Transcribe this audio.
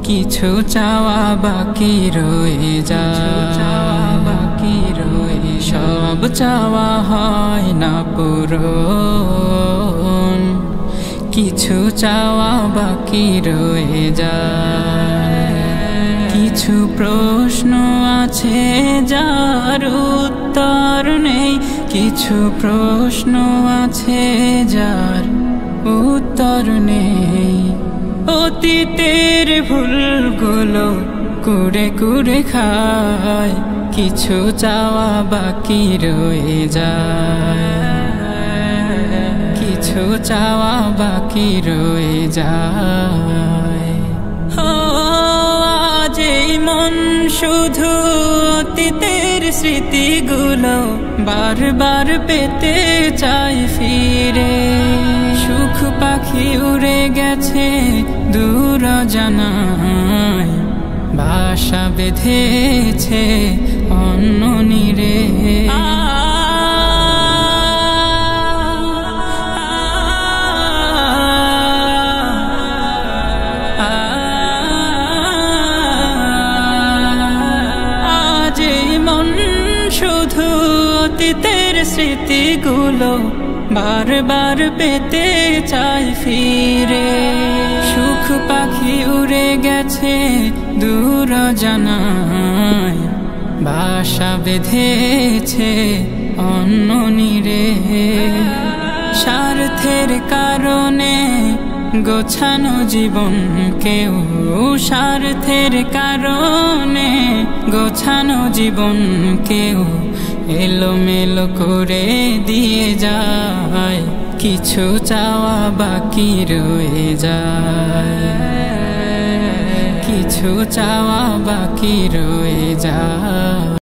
কিছু চাওয়া বাকি রয়ে যায়, সব চাওয়া হয় না পূরণ, কিছু চাওয়া বাকি রয়ে যায়। কিছু প্রশ্ন আছে যার উত্তর নেই, কিছু প্রশ্ন আছে যার উত্তর নেই। অতীতের ভুলগুলো কুড়ে কুড়ে খায়, কিছু চাওয়া বাকি রয়ে যায়, কিছু চাওয়া বাকি রয়ে যায়। আজ এই মন শুধু অতীতের স্মৃতিগুলো বারবার পেতে চাই ফিরে। সুখ পাখি উড়ে গেছে দূর জানায়, বাসা বেঁধেছে অন্য নীড়ে। আজ এই মন শুধু অতীতের স্মৃতিগুলো বারবার পেতে চাই ফিরে। সুখ পাখি উড়ে গেছে দূর জানায়, বাসা বেঁধেছে অন্য নীড়ে। স্বার্থের কারণে গোছানো জীবন কেউ, স্বার্থের কারণে গোছানো জীবন কেউ এলোমেলো করে দিয়ে যায়, কিছু চাওয়া বাকি রয়ে যায়, কিছু চাওয়া বাকি রয়ে যায়।